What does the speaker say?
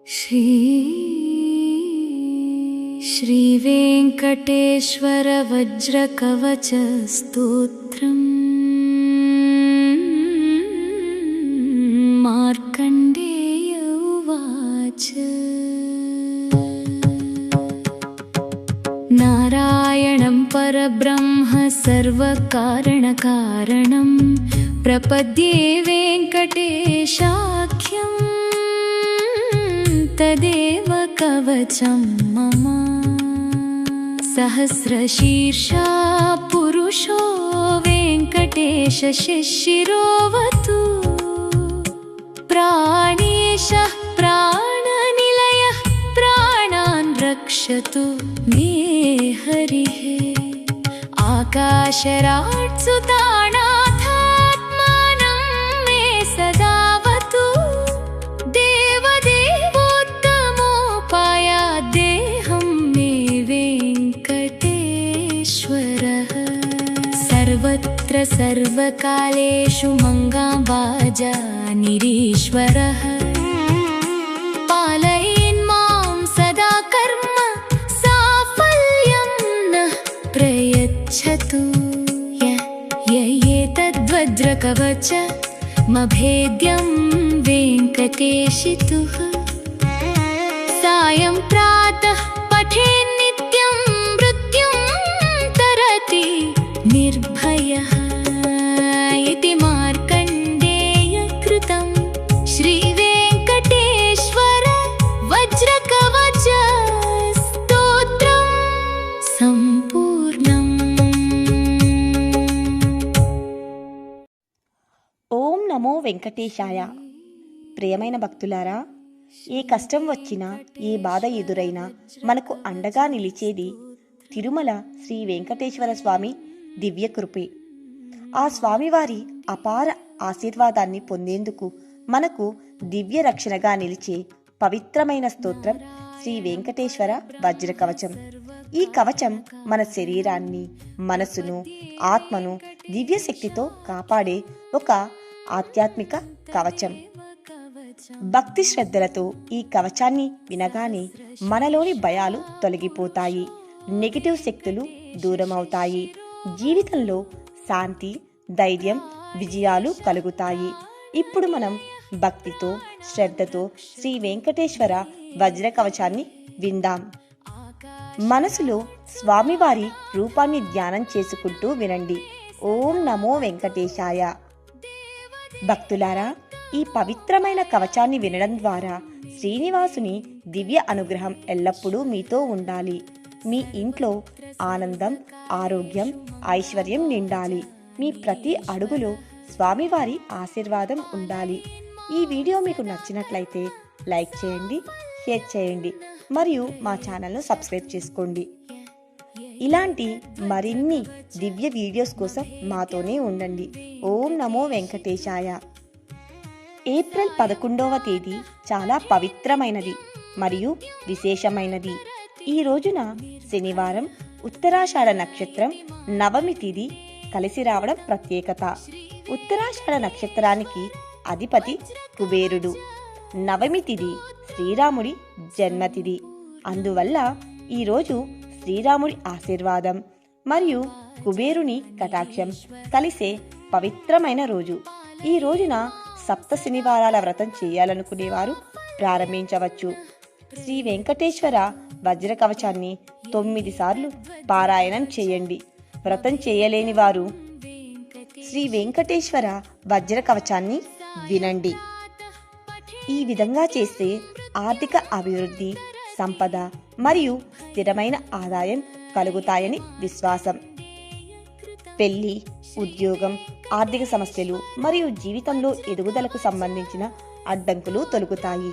श्रीवेङ्कटेश्वर वज्रकवच स्तोत्रम् मार्कण्डेय उवाच। नारायणं परब्रह्म सर्वकारणकारणं प्रपद्ये वेङ्कटेशाख्यं तदेव कवचं मम। सहस्रशीर्षा पुरुषो वेङ्कटेश शिशिरोऽवतु। प्राणेशः प्राणनिलयः प्राणान् रक्षतु मे हरिः। आकाशराट्सुतानाथात्मानं मे सदावतु। देवदेवोत्तमोपायाद्देहं मे वेङ्कटेश्वरः। सर्वत्र सर्वकालेषु मङ्गावाजानिरीश्वरः। पालयेन्मां सदा कर्म साफल्यं नः प्रयच्छतु। य एतद्वज्रकवचमभेद्यं वेङ्कटेशितुः। सायं प्रातः पठेन्नित्यं मृत्युं तरति निर्भयः। इति मार्कण्डेयकृतं श्रीवेङ्कटेश्वर वज्रकवच स्तोत्रं सम्पूर्णम्। ఓం నమో వెంకటేశాయ. ప్రియమైన భక్తులారా, ఏ కష్టం వచ్చినా ఏ బాధ ఎదురైనా మనకు అండగా నిలిచేది తిరుమల శ్రీ వెంకటేశ్వర స్వామి దివ్యకృపే. ఆ స్వామివారి అపార ఆశీర్వాదాన్ని పొందేందుకు మనకు దివ్య రక్షణగా నిలిచే పవిత్రమైన స్తోత్రం శ్రీ వెంకటేశ్వర వజ్రకవచం. ఈ కవచం మన శరీరాన్ని, మనసును, ఆత్మను దివ్యశక్తితో కాపాడే ఒక ఆధ్యాత్మిక కవచం. భక్తి శ్రద్ధలతో ఈ కవచాన్ని వినగానే మనలోని భయాలు తొలగిపోతాయి, నెగిటివ్ శక్తులు దూరమవుతాయి, జీవితంలో శాంతి, ధైర్యం, విజయాలు కలుగుతాయి. ఇప్పుడు మనం భక్తితో శ్రద్ధతో శ్రీ వెంకటేశ్వర వజ్ర కవచాన్ని విందాం. మనసులో స్వామివారి రూపాన్ని ధ్యానం చేసుకుంటూ వినండి. ఓం నమో వెంకటేశాయ. భక్తులారా, ఈ పవిత్రమైన కవచాన్ని వినడం ద్వారా శ్రీనివాసుని దివ్య అనుగ్రహం ఎల్లప్పుడూ మీతో ఉండాలి. మీ ఇంట్లో ఆనందం, ఆరోగ్యం, ఐశ్వర్యం నిండాలి. మీ ప్రతి అడుగులో స్వామివారి ఆశీర్వాదం ఉండాలి. ఈ వీడియో మీకు నచ్చినట్లయితే లైక్ చేయండి, షేర్ చేయండి మరియు మా ఛానల్ను సబ్స్క్రైబ్ చేసుకోండి. ఇలాంటి మరిన్ని దివ్య వీడియోస్ కోసం మాతోనే ఉండండి. ఓం నమో వెంకటేశాయ. ఏప్రిల్ 11వ తేదీ చాలా పవిత్రమైనది మరియు విశేషమైనది. ఈ రోజున శనివారం, ఉత్తరాషాఢ నక్షత్రం, నవమి తిథి కలిసి రావడం ప్రత్యేకత. ఉత్తరాషాఢ నక్షత్రానికి అధిపతి కుబేరుడు. నవమి తిథి శ్రీరాముడి జన్మతిథి. అందువల్ల ఈరోజు శ్రీరాముడి ఆశీర్వాదం మరియు కుబేరుని కటాక్షం కలిసే పవిత్రమైన రోజు. ఈ రోజున సప్త శనివారాల వ్రతం చేయాలనుకునేవారు ప్రారంభించవచ్చు. శ్రీ వెంకటేశ్వర వజ్ర కవచాన్ని 9 సార్లు పారాయణం చేయండి. వ్రతం చేయలేని వారు శ్రీ వెంకటేశ్వర వజ్ర కవచాన్ని వినండి. ఈ విధంగా చేస్తే ఆర్థిక అభివృద్ధి, సంపద మరియు స్థిరమైన ఆదాయం కలుగుతాయని విశ్వాసం. పెళ్లి, ఉద్యోగం, ఆర్థిక సమస్యలు మరియు జీవితంలో ఎదుగుదలకు సంబంధించిన అడ్డంకులు తొలగుతాయి.